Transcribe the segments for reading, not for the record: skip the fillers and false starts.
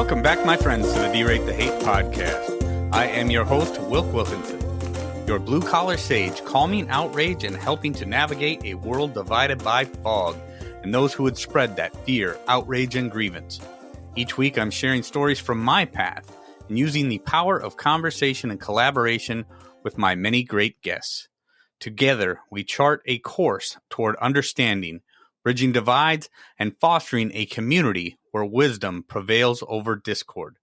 Welcome back, my friends, to the D-Rate the Hate podcast. I am your host, Wilk Wilkinson, your blue-collar sage, calming outrage and helping to navigate a world divided by fog and those who would spread that fear, outrage, and grievance. Each week, I'm sharing stories from my path and using the power of conversation and collaboration with my many great guests. Together, we chart a course toward understanding, bridging divides, and fostering a community where wisdom prevails over discord.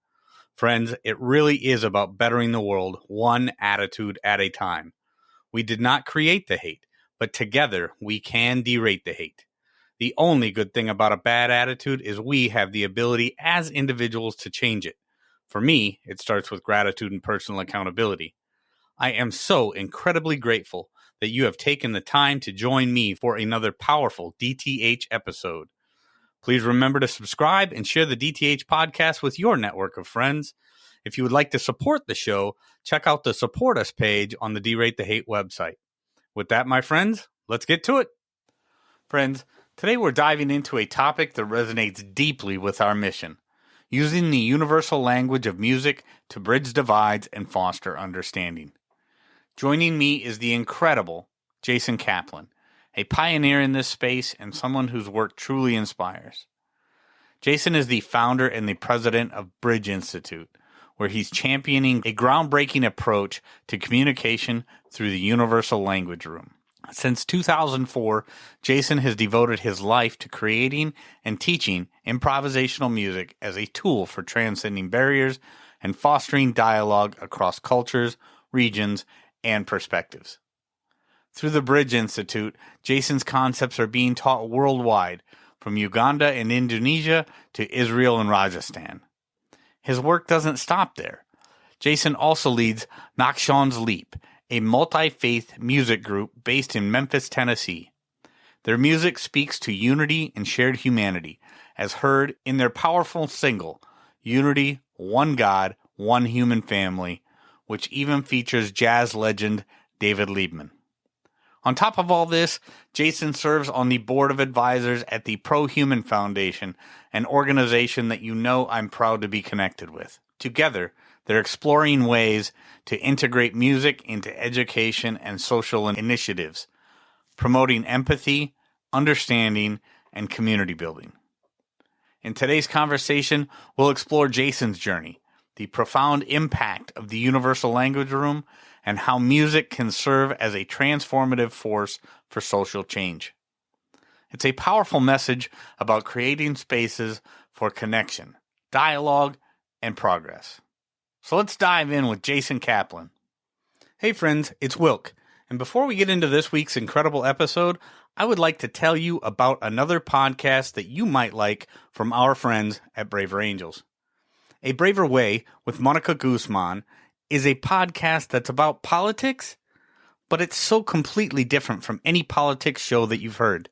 Friends, it really is about bettering the world one attitude at a time. We did not create the hate, but together we can derate the hate. The only good thing about a bad attitude is we have the ability as individuals to change it. For me, it starts with gratitude and personal accountability. I am so incredibly grateful that you have taken the time to join me for another powerful DTH episode. Please remember to subscribe and share the DTH podcast with your network of friends. If you would like to support the show, check out the Support Us page on the D-Rate the Hate website. With that, my friends, let's get to it. Friends, today we're diving into a topic that resonates deeply with our mission, using the universal language of music to bridge divides and foster understanding. Joining me is the incredible Jason Caplan, a pioneer in this space and someone whose work truly inspires. Jason is the founder and the president of Bridge Institute, where he's championing a groundbreaking approach to communication through the universal language room. Since 2004, Jason has devoted his life to creating and teaching improvisational music as a tool for transcending barriers and fostering dialogue across cultures, regions, and perspectives. Through the Bridge Institute, Jason's concepts are being taught worldwide, from Uganda and Indonesia to Israel and Rajasthan. His work doesn't stop there. Jason also leads Naqshon's Leap, a multi-faith music group based in Memphis, Tennessee. Their music speaks to unity and shared humanity, as heard in their powerful single, Unity, One God, One Human Family, which even features jazz legend David Liebman. On top of all this, Jason serves on the board of advisors at the Pro-Human Foundation, an organization that you know I'm proud to be connected with. Together, they're exploring ways to integrate music into education and social initiatives, promoting empathy, understanding, and community building. In today's conversation, we'll explore Jason's journey, the profound impact of the universal language room, and how music can serve as a transformative force for social change. It's a powerful message about creating spaces for connection, dialogue, and progress. So let's dive in with Jason Caplan. Hey friends, it's Wilk, and before we get into this week's incredible episode, I would like to tell you about another podcast that you might like from our friends at Braver Angels. A Braver Way with Monica Guzman is a podcast that's about politics, but it's so completely different from any politics show that you've heard.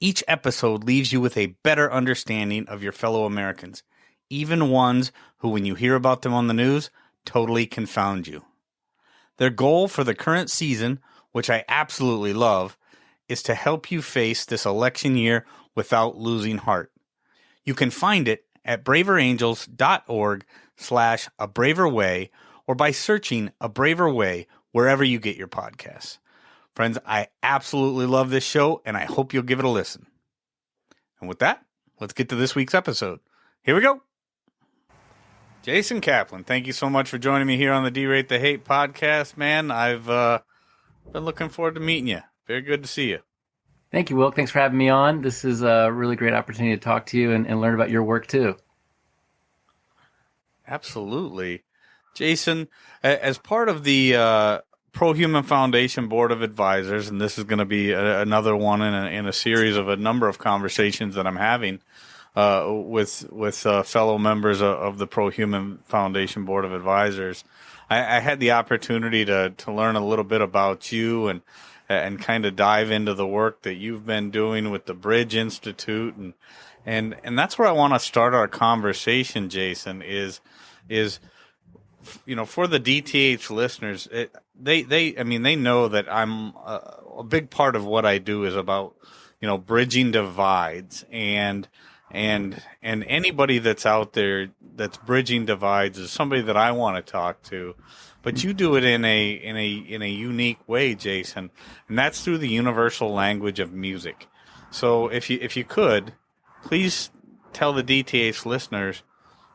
Each episode leaves you with a better understanding of your fellow Americans, even ones who, when you hear about them on the news, totally confound you. Their goal for the current season, which I absolutely love, is to help you face this election year without losing heart. You can find it at braverangels.org/abraverway or by searching A Braver Way wherever you get your podcasts. Friends, I absolutely love this show, and I hope you'll give it a listen. And with that, let's get to this week's episode. Here we go. Jason Caplan, thank you so much for joining me here on the D-Rate the Hate podcast, man. I've been looking forward to meeting you. Very good to see you. Thank you, Wilk. Thanks for having me on. This is a really great opportunity to talk to you and learn about your work, too. Absolutely. Jason, as part of the Pro-Human Foundation Board of Advisors, and this is going to be another one in a series of a number of conversations that I'm having with fellow members of the Pro-Human Foundation Board of Advisors, I had the opportunity to learn a little bit about you and kind of dive into the work that you've been doing with the Bridge Institute, and that's where I want to start our conversation, Jason, is you know, for the DTH listeners, they know that I'm a big part of what I do is about, you know, bridging divides and and anybody that's out there that's bridging divides is somebody that I want to talk to. But you do it in a unique way, Jason, and that's through the universal language of music. So if you could, please tell the DTH listeners,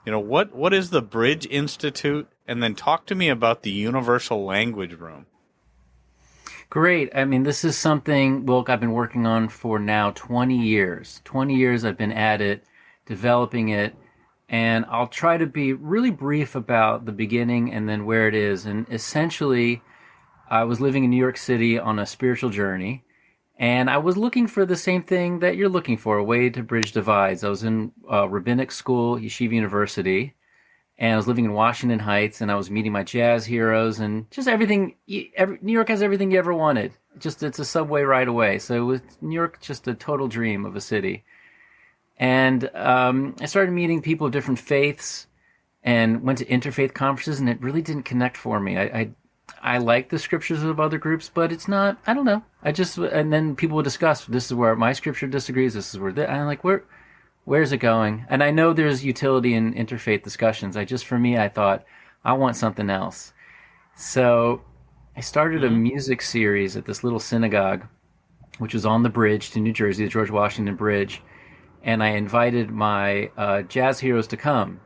what is the Bridge Institute, and then talk to me about the Universal Language Room. Great. I mean, this is something, Wilk, I've been working on for now 20 years. 20 years I've been at it, developing it, and I'll try to be really brief about the beginning and then where it is. And essentially, I was living in New York City on a spiritual journey, and I was looking for the same thing that you're looking for, a way to bridge divides. I was in rabbinic school, Yeshiva University, and I was living in Washington Heights, and I was meeting my jazz heroes, and just everything. New York has everything you ever wanted. It's a subway ride away. So with New York, just a total dream of a city. And I started meeting people of different faiths, and went to interfaith conferences, and it really didn't connect for me. I like the scriptures of other groups, but it's not. I don't know. And then people would discuss. This is where my scripture disagrees. This is where I'm like, where's it going? And I know there's utility in interfaith discussions. For me, I thought, I want something else. So I started a music series at this little synagogue, which was on the bridge to New Jersey, the George Washington Bridge. And I invited my jazz heroes to come.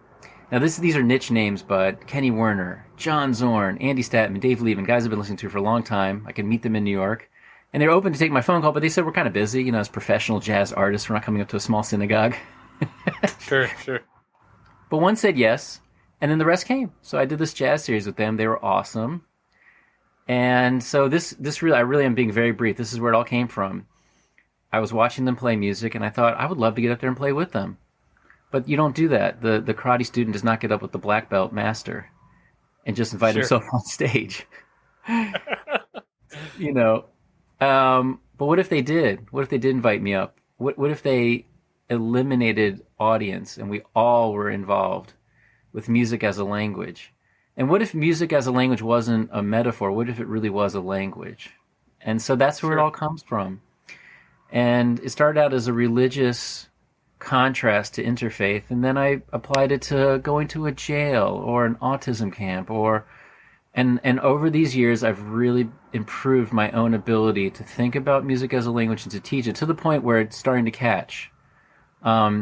Now, these are niche names, but Kenny Werner, John Zorn, Andy Statman, Dave Liebman, guys I've been listening to for a long time. I could meet them in New York. And they were open to take my phone call, but they said, we're kind of busy, as professional jazz artists. We're not coming up to a small synagogue. Sure. But one said yes, and then the rest came. So I did this jazz series with them. They were awesome. And so this really, I really am being very brief. This is where it all came from. I was watching them play music, and I thought, I would love to get up there and play with them. But you don't do that. The karate student does not get up with the black belt master and just invite himself on stage. But what if they did? What if they did invite me up? What if they eliminated audience and we all were involved with music as a language? And what if music as a language wasn't a metaphor? What if it really was a language? And so that's where it all comes from. And it started out as a religious contrast to interfaith, and then I applied it to going to a jail or an autism camp, and over these years I've really improved my own ability to think about music as a language and to teach it to the point where it's starting to catch. At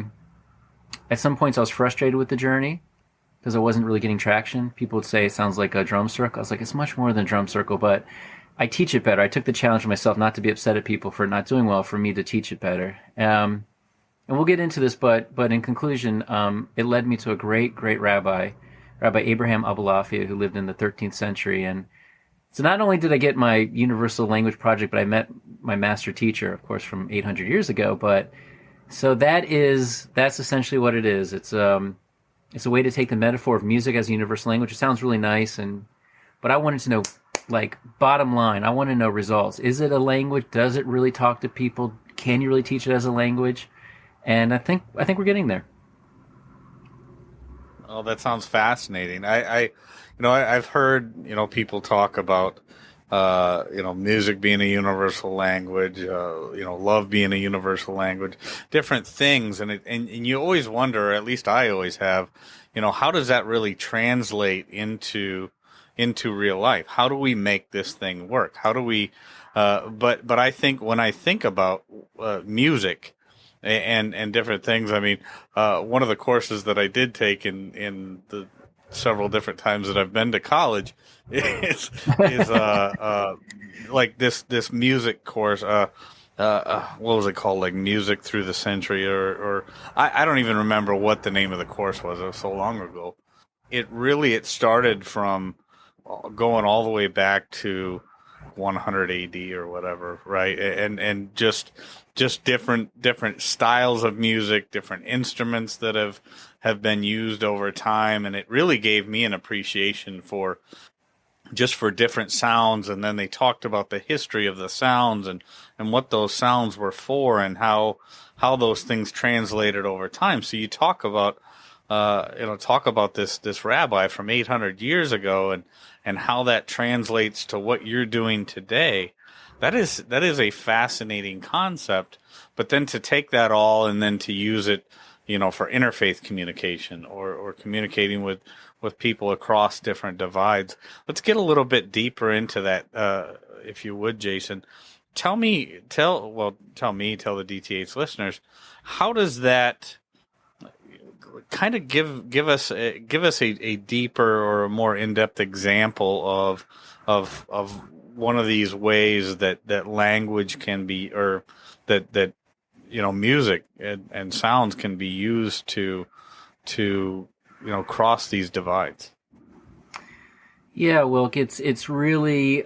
some points I was frustrated with the journey because I wasn't really getting traction. People would say it sounds like a drum circle. I was like, it's much more than a drum circle, but I teach it better. I took the challenge for myself not to be upset at people for not doing well, for me to teach it better. And we'll get into this, but in conclusion, it led me to a great, great Rabbi Abraham Abulafia, who lived in the 13th century. And so not only did I get my universal language project, but I met my master teacher, of course, from 800 years ago. But so that's essentially what it is. It's a way to take the metaphor of music as a universal language. It sounds really nice, but I wanted to know, bottom line, I want to know results. Is it a language? Does it really talk to people? Can you really teach it as a language? And I think we're getting there. Oh, that sounds fascinating. I've heard, people talk about, music being a universal language, love being a universal language, different things. And you always wonder, or at least I always have, how does that really translate into real life? How do we make this thing work? How do we, but I think when I think about, music, and different things. I mean, one of the courses that I did take in the several different times that I've been to college is like this music course. What was it called? Like Music Through the Century, or I don't even remember what the name of the course was. It was so long ago. It started from going all the way back to 100 AD or whatever, right? And just different styles of music, different instruments that have been used over time, and it really gave me an appreciation for different sounds. And then they talked about the history of the sounds and what those sounds were for, and how those things translated over time. So you talk about this rabbi from 800 years ago and how that translates to what you're doing today. That is a fascinating concept. But then to take that all and then to use it, for interfaith communication or communicating with people across different divides. Let's get a little bit deeper into that, if you would, Jason. Tell the DTH listeners, how does that kind of give us a deeper or a more in-depth example of one of these ways that language can be, or that music and sounds can be used to cross these divides? Yeah, Wilk, it's really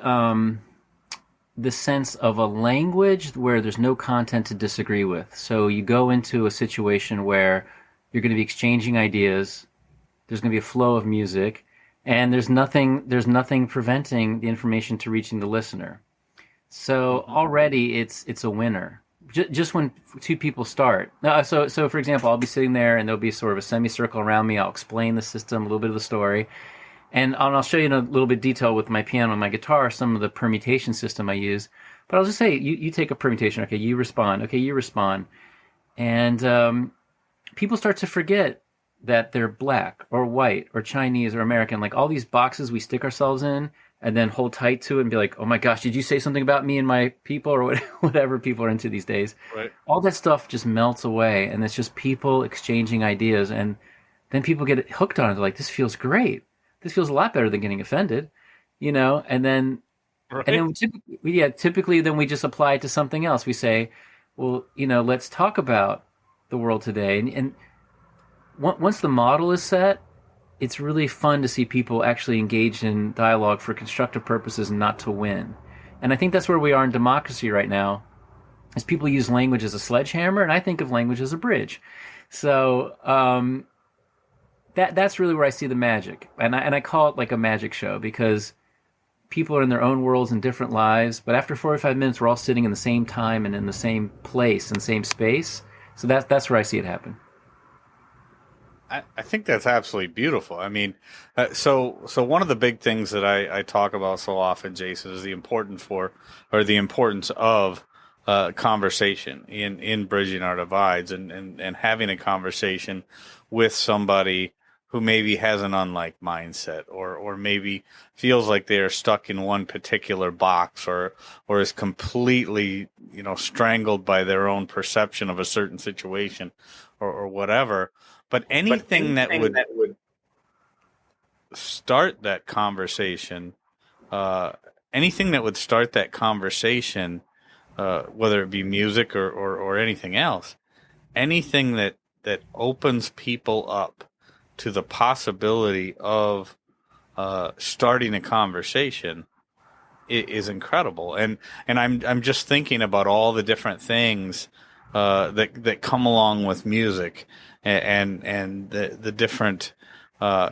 the sense of a language where there's no content to disagree with. So you go into a situation where you're going to be exchanging ideas. There's going to be a flow of music, and there's nothing preventing the information to reaching the listener. So already it's a winner. Just when two people start. So for example, I'll be sitting there and there'll be sort of a semicircle around me. I'll explain the system, a little bit of the story, and I'll show you in a little bit of detail with my piano and my guitar some of the permutation system I use. But I'll just say, you take a permutation. Okay, you respond. Okay, you respond. And people start to forget that they're black or white or Chinese or American, like all these boxes we stick ourselves in and then hold tight to it and be like, oh my gosh, did you say something about me and my people, or whatever people are into these days? Right. All that stuff just melts away, and it's just people exchanging ideas, and then people get hooked on it. They're like, this feels great. This feels a lot better than getting offended, and then Right. and then typically then we just apply it to something else. We say, well, let's talk about the world today, and once the model is set, it's really fun to see people actually engaged in dialogue for constructive purposes and not to win. And I think that's where we are in democracy right now, is people use language as a sledgehammer, and I think of language as a bridge. So that's really where I see the magic. And I call it like a magic show, because people are in their own worlds and different lives, but after 45 minutes, we're all sitting in the same time and in the same place and same space. So that's where I see it happen. I think that's absolutely beautiful. I mean, so one of the big things that I talk about so often, Jason, is the importance of conversation in bridging our divides, and having a conversation with somebody who maybe has an unlike mindset, or maybe feels like they are stuck in one particular box, or is completely strangled by their own perception of a certain situation, or whatever. But anything that would start that conversation, whether it be music or anything else, anything that opens people up to the possibility of starting a conversation is incredible. And I'm just thinking about all the different things that come along with music, and the different, I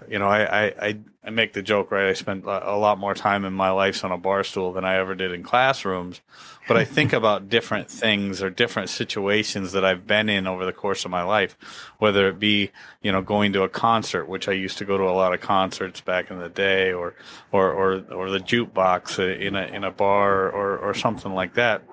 make the joke, right? I spent a lot more time in my life on a bar stool than I ever did in classrooms. But I think about different things or different situations that I've been in over the course of my life, whether it be, going to a concert, which I used to go to a lot of concerts back in the day, or the jukebox in a bar or something like that.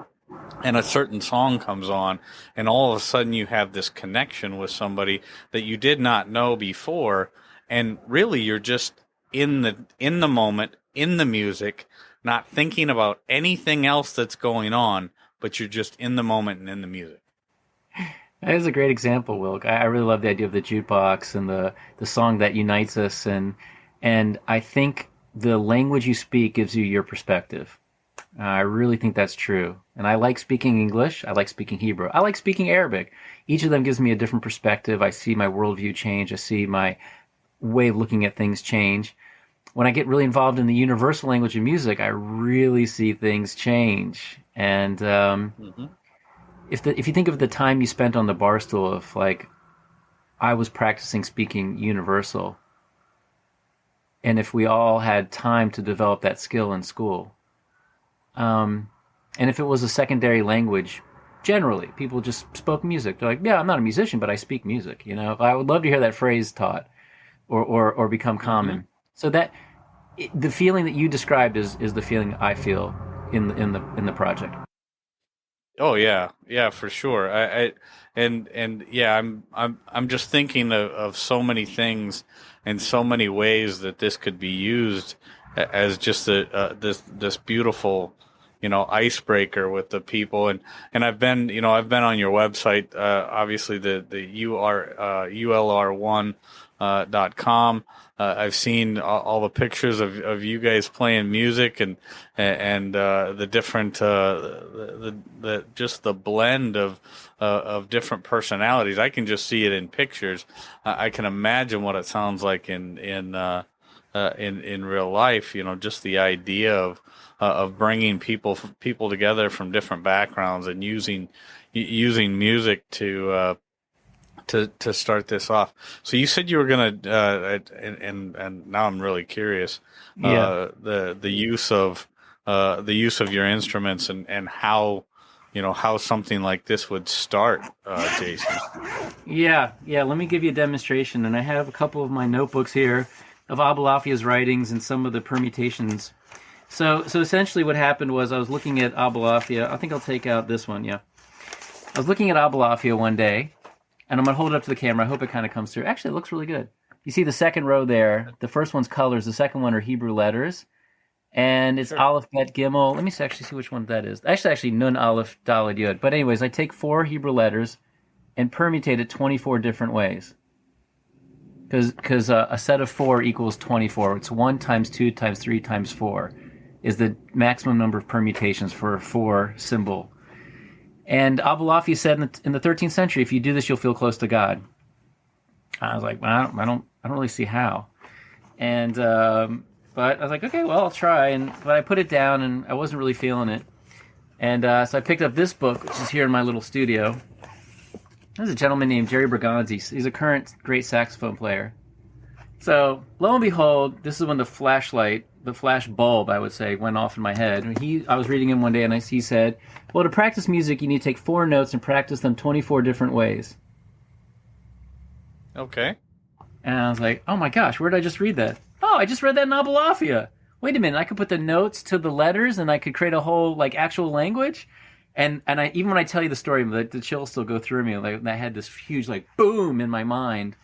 And a certain song comes on, and all of a sudden you have this connection with somebody that you did not know before, and really you're just in the moment, in the music, not thinking about anything else that's going on, but you're just in the moment and in the music. That is a great example, Wilk. I really love the idea of the jukebox and the song that unites us, and I think the language you speak gives you your perspective. I really think that's true. And I like speaking English. I like speaking Hebrew. I like speaking Arabic. Each of them gives me a different perspective. I see my worldview change. I see my way of looking at things change. When I get really involved in the universal language of music, I really see things change. And if you think of the time you spent on the bar stool, of like, I was practicing speaking universal, and if we all had time to develop that skill in school, and if it was a secondary language, generally people just spoke music. They're like, yeah, I'm not a musician, but I speak music. I would love to hear that phrase taught or become common. So that the feeling that you described is the feeling I feel in the project. Oh yeah, yeah, for sure. And yeah, I'm just thinking of so many things and so many ways that this could be used as just this beautiful, icebreaker with the people. And I've been on your website, obviously the ULR1 .com. I've seen all the pictures of you guys playing music and the different the just the blend of different personalities. I can just see it in pictures. I can imagine what it sounds like in real life. Just the idea of bringing people together from different backgrounds and using music to start this off. So you said you were gonna, and now I'm really curious. The use of your instruments and how something like this would start, Jason. Yeah. Let me give you a demonstration, and I have a couple of my notebooks here of Abulafia's writings and some of the permutations. So essentially, what happened was I was looking at Abulafia. I think I'll take out this one. Yeah, I was looking at Abulafia one day. And I'm going to hold it up to the camera. I hope it kind of comes through. Actually, it looks really good. You see the second row there. The first one's colors. The second one are Hebrew letters. And it's Aleph, Bet, Gimel. Let me actually see which one that is. Actually, Nun, Aleph, Daled, Yud. But anyways, I take 4 Hebrew letters and permutate it 24 different ways. Because a set of 4 equals 24. It's 1 times 2 times 3 times 4 is the maximum number of permutations for a 4 symbol. And Abulafia said in the 13th century, if you do this, you'll feel close to God. I was like, I don't really see how. And but I was like, okay, well, I'll try. But I put it down, and I wasn't really feeling it. And so I picked up this book, which is here in my little studio. There's a gentleman named Jerry Bergonzi. He's a current great saxophone player. So lo and behold, this is when the flash bulb, I would say, went off in my head. I was reading him one day, and he said, well, to practice music, you need to take 4 notes and practice them 24 different ways. Okay. And I was like, oh my gosh, where did I just read that? Oh, I just read that in Abulafia. Wait a minute, I could put the notes to the letters, and I could create a whole actual language. And I even when I tell you the story, the chills still go through me. I had this huge boom in my mind.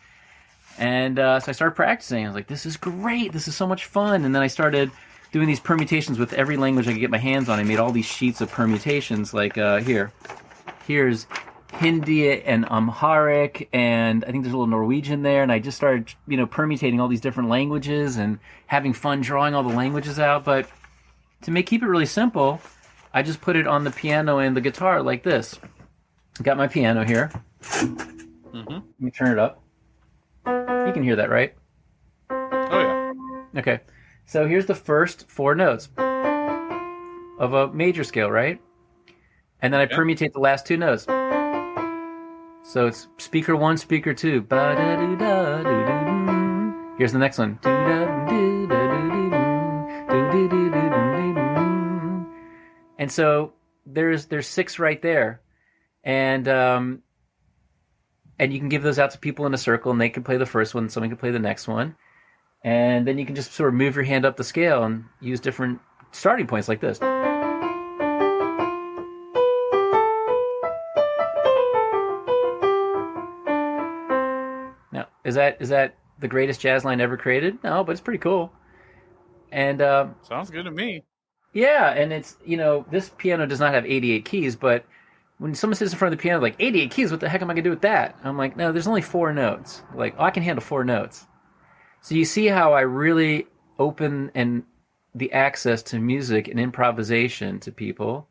And so I started practicing. I was like, this is great. This is so much fun. And then I started doing these permutations with every language I could get my hands on. I made all these sheets of permutations here's Hindi and Amharic, and I think there's a little Norwegian there. And I just started, permutating all these different languages and having fun drawing all the languages out. But to keep it really simple, I just put it on the piano and the guitar like this. Got my piano here. Mm-hmm. Let me turn it up. You can hear that, right? Oh, yeah. Okay. So here's the first 4 notes of a major scale, right? And then I permutate the last 2 notes. So it's speaker 1, speaker 2. Here's the next one. And so there's 6 right there. And you can give those out to people in a circle, and they can play the first one, someone can play the next one. And then you can just sort of move your hand up the scale and use different starting points like this. Now, is that the greatest jazz line ever created? No, but it's pretty cool. And sounds good to me. Yeah, and it's, this piano does not have 88 keys, but when someone sits in front of the piano, 88 keys, what the heck am I going to do with that? I'm like, no, there's only 4 notes. I can handle 4 notes. So you see how I really open the access to music and improvisation to people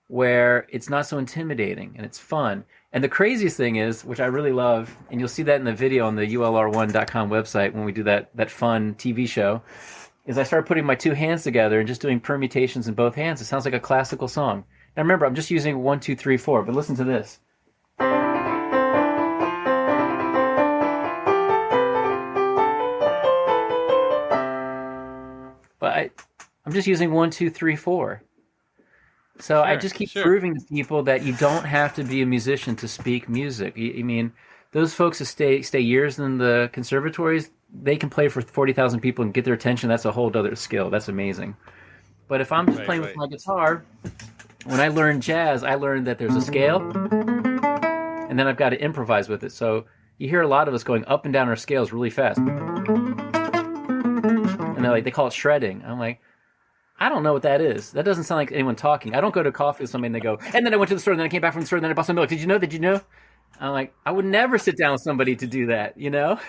where it's not so intimidating and it's fun. And the craziest thing is, which I really love, and you'll see that in the video on the ULR1.com website when we do that fun TV show, is I start putting my 2 hands together and just doing permutations in both hands. It sounds like a classical song. Now remember, I'm just using 1, 2, 3, 4, but listen to this. But I'm just using 1, 2, 3, 4. So sure, I just keep proving to people that you don't have to be a musician to speak music. I mean, those folks that stay years in the conservatories, they can play for 40,000 people and get their attention. That's a whole other skill. That's amazing. But if I'm just playing with my guitar, when I learned jazz, I learned that there's a scale, and then I've got to improvise with it. So you hear a lot of us going up and down our scales really fast, and they call it shredding. I'm like, I don't know what that is. That doesn't sound like anyone talking. I don't go to coffee with somebody and they go, and then I went to the store, and then I came back from the store, and then I bought some milk. Did you know? Did you know? I'm like, I would never sit down with somebody to do that, you know?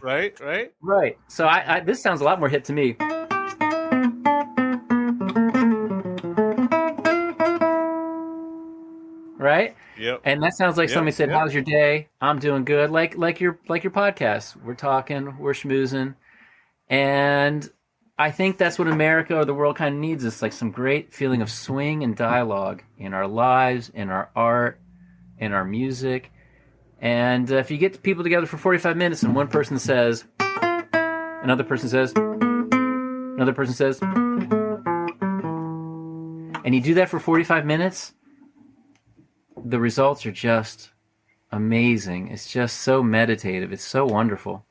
Right. Right. So this sounds a lot more hip to me. Right? Yep. And that sounds like somebody said, yep. "How's your day?" "I'm doing good." Like your podcast. We're talking, we're schmoozing. And I think that's what America or the world kind of needs, is like some great feeling of swing and dialogue in our lives, in our art, in our music. And if you get people together for 45 minutes and one person says, another person says, another person says, and you do that for 45 minutes, the results are just amazing. It's just so meditative. It's so wonderful.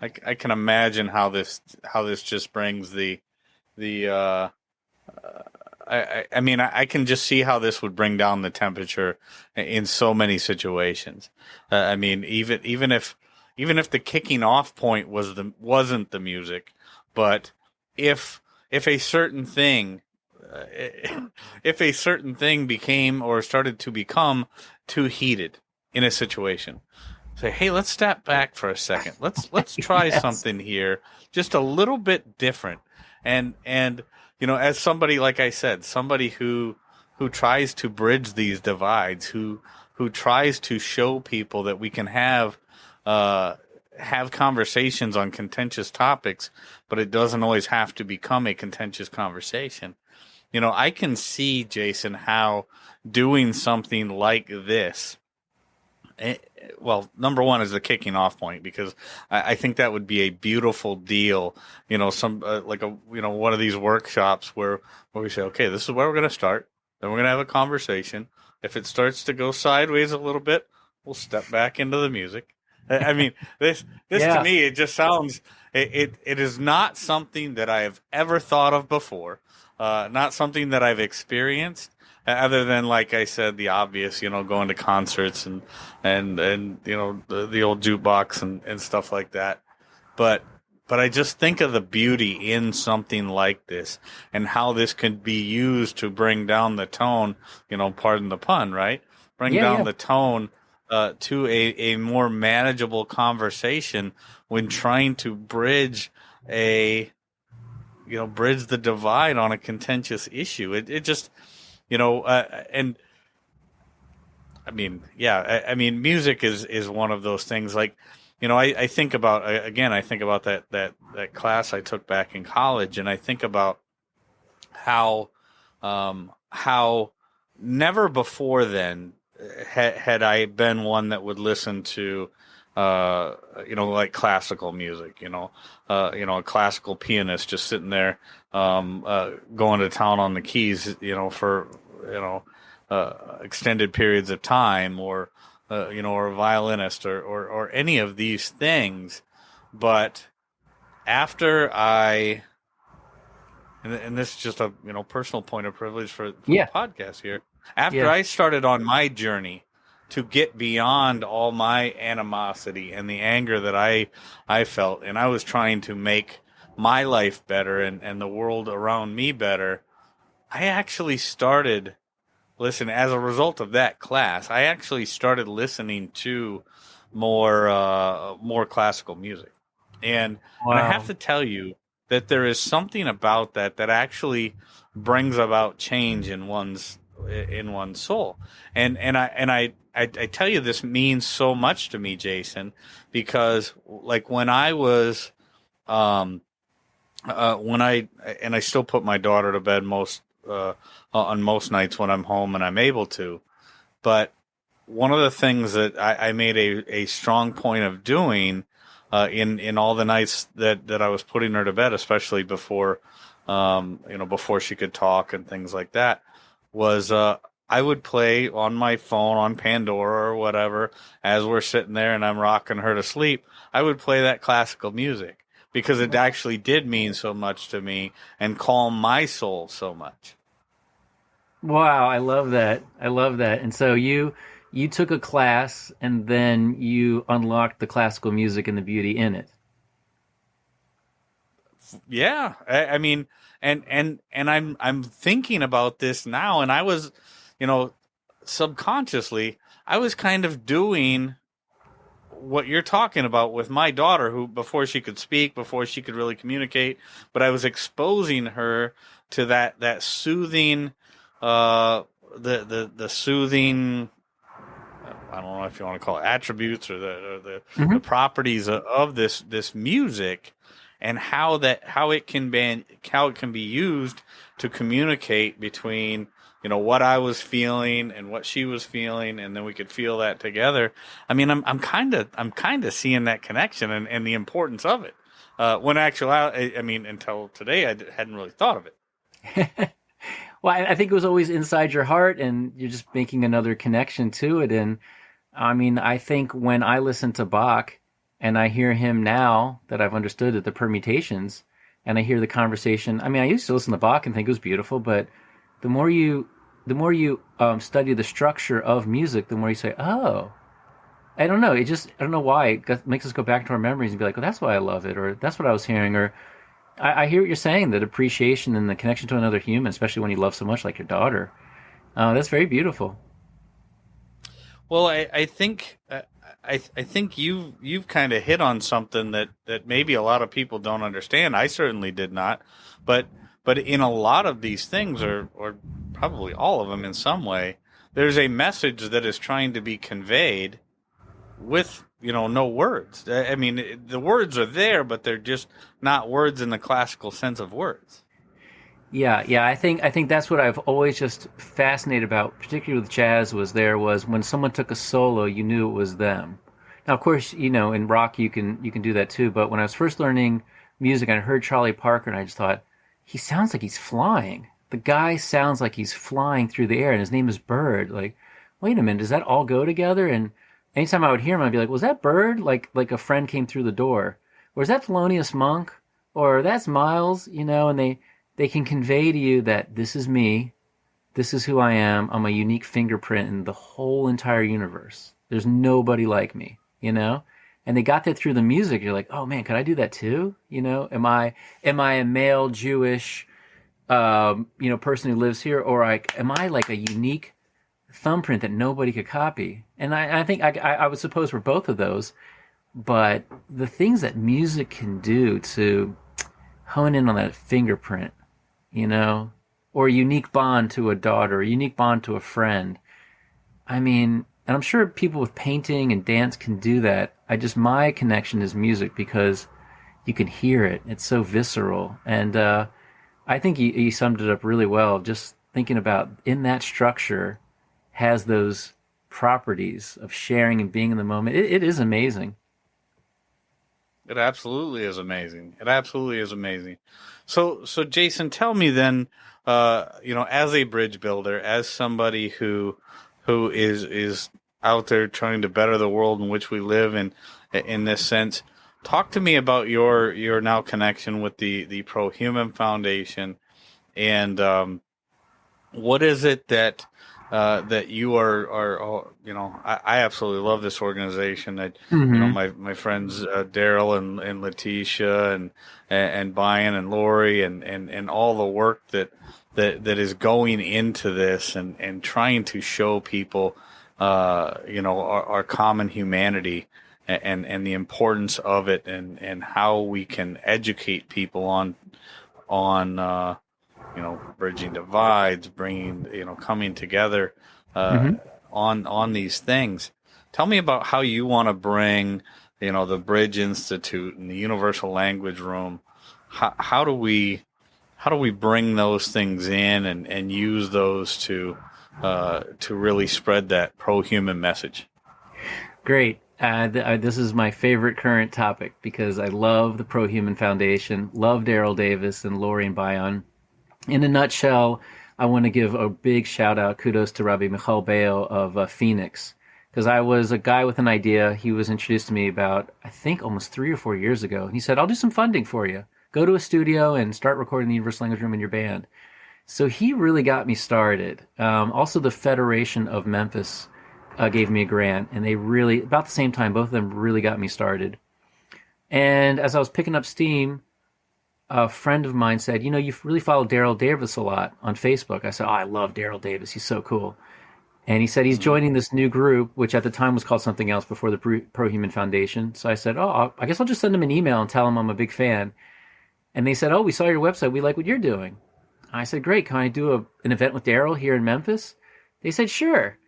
I can imagine how this just brings I mean, I can just see how this would bring down the temperature in so many situations. I mean, even if the kicking off point wasn't the music, but if a certain thing became or started to become too heated in a situation, say, hey, let's step back for a second. Let's try Yes. something here, just a little bit different. And you know, as somebody, like I said, somebody who tries to bridge these divides, who tries to show people that we can have conversations on contentious topics, but it doesn't always have to become a contentious conversation. You know, I can see, Jason, how doing something like this, well, number one is the kicking off point, because I think that would be a beautiful deal. You know, one of these workshops where we say, okay, this is where we're going to start. Then we're going to have a conversation. If it starts to go sideways a little bit, we'll step back into the music. I mean, this Yeah. To me, it just sounds, it is not something that I have ever thought of before. Not something that I've experienced. Other than, like I said, the obvious, you know, going to concerts and you know, the old jukebox and stuff like that. But I just think of the beauty in something like this and how this could be used to bring down the tone, you know, pardon the pun, right? Bring down the tone to a more manageable conversation when trying to bridge the divide on a contentious issue. It just, you know, and I mean, yeah, I mean, music is one of those things. Like, you know, I think about, again, I think about that class I took back in college, and I think about how never before then had I been one that would listen to, you know, like classical music, you know, a classical pianist just sitting there, going to town on the keys, you know, for, you know, extended periods of time, or, you know, or a violinist or any of these things. But after and this is just a, you know, personal point of privilege for the podcast here. After I started on my journey to get beyond all my animosity and the anger that I felt, and I was trying to make my life better and the world around me better, I actually started as a result of that class, I actually started listening to more classical music. And I have to tell you that there is something about that actually brings about change in one's soul. And I tell you, this means so much to me, Jason, because like when I was when I still put my daughter to bed on most nights when I'm home and I'm able to, but one of the things that I made a strong point of doing in all the nights that I was putting her to bed, especially before before she could talk and things like that, was I would play on my phone, on Pandora or whatever, as we're sitting there and I'm rocking her to sleep. I would play that classical music because it actually did mean so much to me and calm my soul so much. Wow, I love that. I love that. And so you took a class and then you unlocked the classical music and the beauty in it. Yeah, I mean, and I'm thinking about this now, and I was, you know, subconsciously, I was kind of doing what you're talking about with my daughter, who before she could speak, before she could really communicate, but I was exposing her to that soothing, uh, the soothing. I don't know if you want to call it attributes or the Hmm. properties of this music, and how it can be used to communicate between what I was feeling and what she was feeling, and then we could feel that together. I mean, I'm kind of seeing that connection and the importance of it. When actually, I mean, until today, hadn't really thought of it. Well, I think it was always inside your heart, and you're just making another connection to it. And I mean, I think when I listen to Bach and I hear him now that I've understood it, the permutations, and I hear the conversation. I mean, I used to listen to Bach and think it was beautiful, but the more you, the more you study the structure of music, the more you say, "Oh, I don't know." I don't know why makes us go back to our memories and be like, "Well, that's why I love it," or "That's what I was hearing," or I hear what you're saying, that appreciation and the connection to another human, especially when you love so much, like your daughter. That's very beautiful. Well, I think I think you've kind of hit on something that maybe a lot of people don't understand. I certainly did not, but in a lot of these things, or probably all of them in some way, there's a message that is trying to be conveyed with no words. I mean, the words are there, but they're just not words in the classical sense of words. Yeah, yeah. I think that's what I've always just fascinated about, particularly with jazz. Was when someone took a solo, you knew it was them. Now, of course, in rock you can do that too. But when I was first learning music, I heard Charlie Parker, and I just thought he sounds like he's flying. The guy sounds like he's flying through the air, and his name is Bird. Like, wait a minute, does that all go together? And anytime I would hear him, I'd be like, was that Bird? Like a friend came through the door, or is that Thelonious Monk, or that's Miles? And they can convey to you that this is me, this is who I am. I'm a unique fingerprint in the whole entire universe. There's nobody like me. And they got that through the music. You're like, oh man, could I do that too? Am I a male Jewish person who lives here, or am I like a unique thumbprint that nobody could copy? And I think I would suppose we're both of those. But the things that music can do to hone in on that fingerprint, you know, or a unique bond to a daughter, a unique bond to a friend. I mean, and I'm sure people with painting and dance can do that. My connection is music because you can hear it. It's so visceral. And I think you summed it up really well. Just thinking about in that structure has those properties of sharing and being in the moment. It is amazing. It absolutely is amazing. It absolutely is amazing. So Jason, tell me then, as a bridge builder, as somebody who is out there trying to better the world in which we live in this sense, talk to me about your now connection with the Pro Human Foundation, and what is it that you I absolutely love this organization. Hmm. My friends Daryl and Letitia and Brian and Lori and all the work that is going into this and trying to show people our common humanity and the importance of it, and how we can educate people on bridging divides, bringing, coming together uh, Hmm. on these things. Tell me about how you want to bring, the Bridge Institute and the Universal Language Room. How do we bring those things in and use those to really spread that pro-human message? Great. This is my favorite current topic because I love the Pro Human Foundation, love Daryl Davis and Lori and Bion. In a nutshell, I want to give a big shout out, kudos to Rabbi Michal Bayo of Phoenix, because I was a guy with an idea. He was introduced to me about, I think, almost 3 or 4 years ago. And he said, I'll do some funding for you. Go to a studio and start recording the Universal Language Room in your band. So he really got me started. Also, the Federation of Memphis gave me a grant, and they really, about the same time, both of them really got me started. And as I was picking up steam, a friend of mine said, "You know, you really follow Daryl Davis a lot on Facebook." I said, "Oh, I love Daryl Davis. He's so cool." And he said he's joining this new group, which at the time was called something else before the Pro-Human Foundation. So I said, "Oh, I guess I'll just send him an email and tell him I'm a big fan." And they said, "Oh, we saw your website. We like what you're doing." I said, "Great. Can I do an event with Daryl here in Memphis?" They said, "Sure."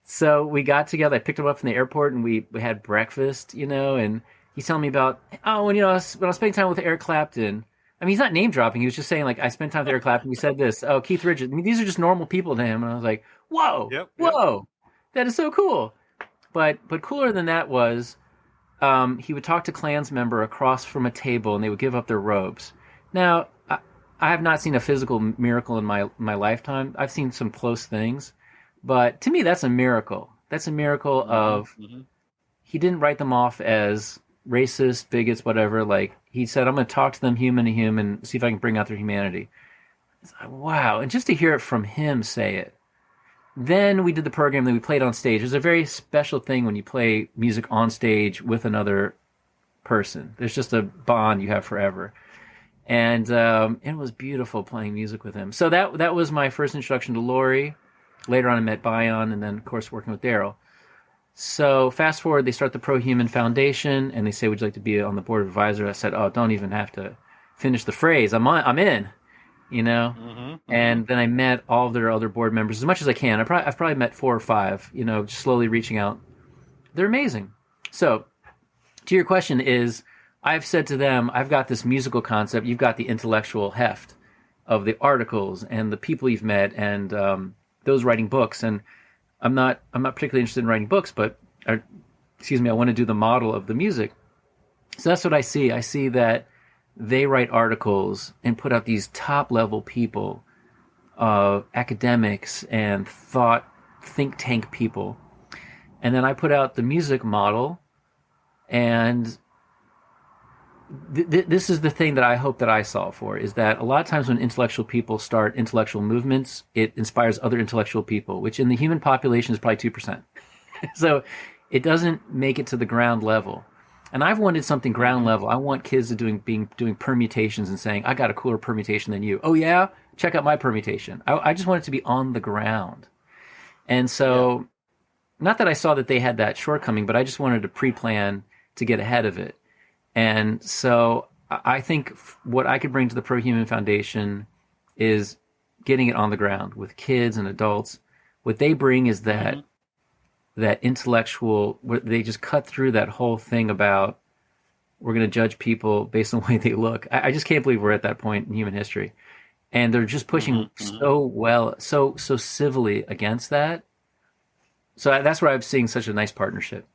So we got together. I picked him up from the airport, and we had breakfast, and he's telling me about, when I was spending time with Eric Clapton. I mean, he's not name dropping. He was just saying, like, I spent time with Eric Clapton. We said this. Oh, Keith Richards. I mean, these are just normal people to him. And I was like, whoa, whoa, that is so cool. But cooler than that was, he would talk to Klans member across from a table, and they would give up their robes. Now, I have not seen a physical miracle in my lifetime. I've seen some close things, but to me, that's a miracle. That's a miracle of he didn't write them off as racist, bigots, whatever. Like, he said, I'm going to talk to them human to human, see if I can bring out their humanity. It's like, wow. And just to hear it from him say it. Then we did the program that we played on stage. There's a very special thing when you play music on stage with another person. There's just a bond you have forever. And it was beautiful playing music with him. So that was my first introduction to Lori. Later on, I met Bion, and then, of course, working with Daryl. So fast forward, they start the Pro-Human Foundation, and they say, "Would you like to be on the board of advisors?" I said, "Oh, don't even have to finish the phrase. I'm in, And then I met all of their other board members as much as I can. I've probably met 4 or 5, just slowly reaching out. They're amazing. So to your question is, I've said to them, I've got this musical concept. You've got the intellectual heft of the articles and the people you've met and those writing books. And I'm not particularly interested in writing books, but I want to do the model of the music. So that's what I see. I see that they write articles and put out these top level people, academics and think tank people. And then I put out the music model, and this is the thing that I hope that I solve for, is that a lot of times when intellectual people start intellectual movements, it inspires other intellectual people, which in the human population is probably 2%. So it doesn't make it to the ground level. And I've wanted something ground level. I want kids doing permutations and saying, "I got a cooler permutation than you." "Oh yeah? Check out my permutation." I just want it to be on the ground. And so, not that I saw that they had that shortcoming, but I just wanted to pre-plan to get ahead of it. And so I think what I could bring to the Pro-Human Foundation is getting it on the ground with kids and adults. What they bring is that intellectual, where they just cut through that whole thing about we're going to judge people based on the way they look. I just can't believe we're at that point in human history. And they're just pushing so well, so civilly against that. So that's where I'm seeing such a nice partnership.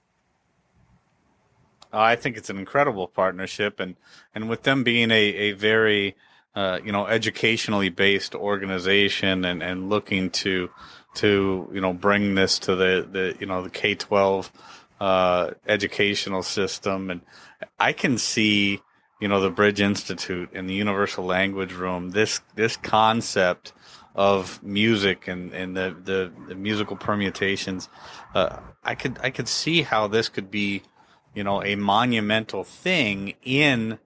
I think it's an incredible partnership, and with them being a very educationally based organization and looking to bring this to the K-12 educational system, and I can see the Bridge Institute and the Universal Language Room, this concept of music and the musical permutations. I could see how this could be a monumental thing in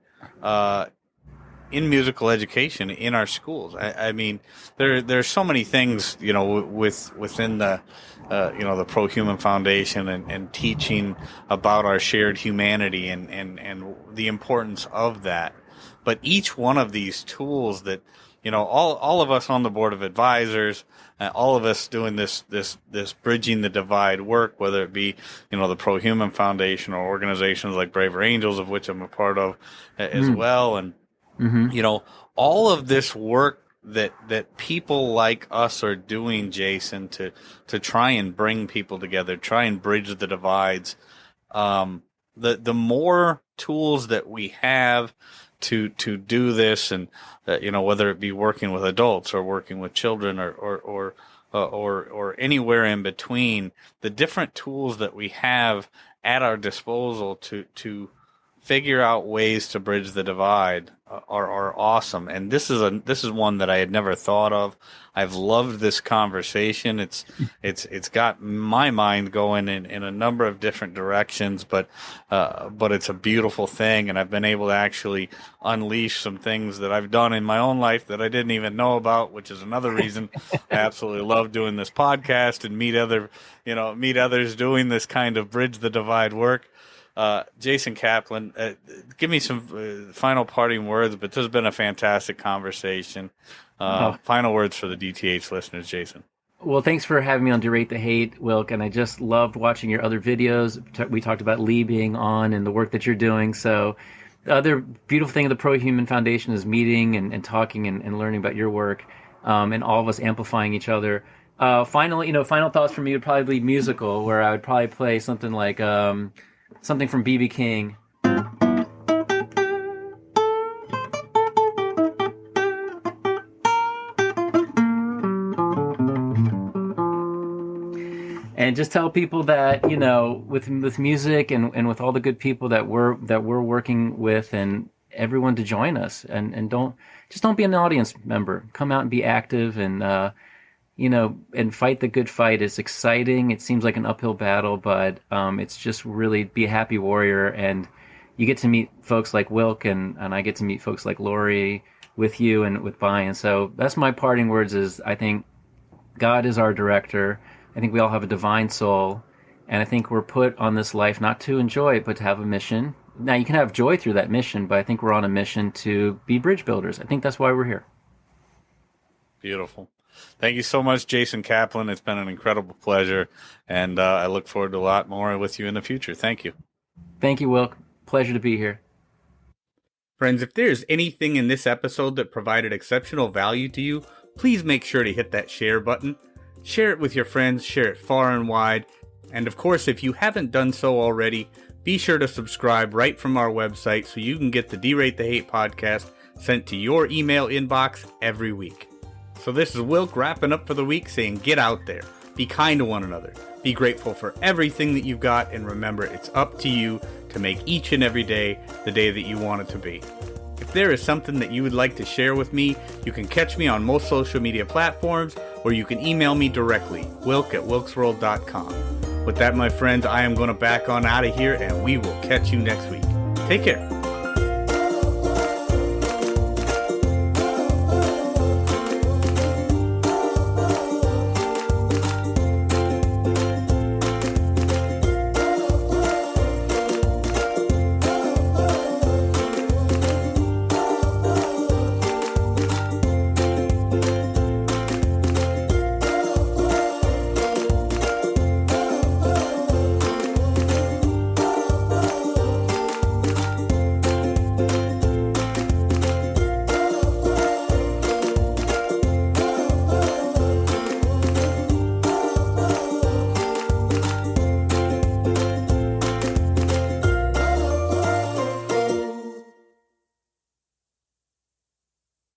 musical education in our schools. I mean, there's so many things, within the Pro-Human Foundation and teaching about our shared humanity and the importance of that. But each one of these tools that, all of us on the board of advisors, all of us doing this bridging the divide work, whether it be, the Pro-Human Foundation or organizations like Braver Angels, of which I'm a part of as well. And, all of this work that people like us are doing, Jason, to try and bring people together, try and bridge the divides. The more tools that we have to do this, and whether it be working with adults or working with children or anywhere in between, the different tools that we have at our disposal to figure out ways to bridge the divide are awesome. And this is one that I had never thought of. I've loved this conversation. It's got my mind going in a number of different directions, but it's a beautiful thing. And I've been able to actually unleash some things that I've done in my own life that I didn't even know about, which is another reason I absolutely love doing this podcast and meet others doing this kind of bridge the divide work. Jason Caplan, give me some final parting words, but this has been a fantastic conversation. Final words for the DTH listeners, Jason. Well, thanks for having me on Derate the Hate, Wilk, and I just loved watching your other videos. We talked about Lee being on and the work that you're doing. So the other beautiful thing of the Pro-Human Foundation is meeting and talking and learning about your work, and all of us amplifying each other. Final thoughts for me would probably be musical, where I would probably play something like something from B.B. King. And just tell people that, with music and with all the good people that we're working with, and everyone to join us, and don't be an audience member. Come out and be active, and and fight the good fight. It's exciting. It seems like an uphill battle, but it's just really be a happy warrior. And you get to meet folks like Wilk, and I get to meet folks like Lori with you and with Brian. So that's my parting words is I think God is our director. I think we all have a divine soul. And I think we're put on this life not to enjoy it, but to have a mission. Now, you can have joy through that mission, but I think we're on a mission to be bridge builders. I think that's why we're here. Beautiful. Thank you so much, Jason Caplan. It's been an incredible pleasure, and I look forward to a lot more with you in the future. Thank you. Thank you, Wilk. Pleasure to be here. Friends, if there's anything in this episode that provided exceptional value to you, please make sure to hit that share button. Share it with your friends, share it far and wide. And of course, if you haven't done so already, be sure to subscribe right from our website so you can get the Derate the Hate podcast sent to your email inbox every week. So this is Wilk wrapping up for the week, saying get out there, be kind to one another, be grateful for everything that you've got, and remember it's up to you to make each and every day the day that you want it to be. If there is something that you would like to share with me, you can catch me on most social media platforms, or you can email me directly, wilk@wilksworld.com. With that, my friends, I am going to back on out of here, and we will catch you next week. Take care.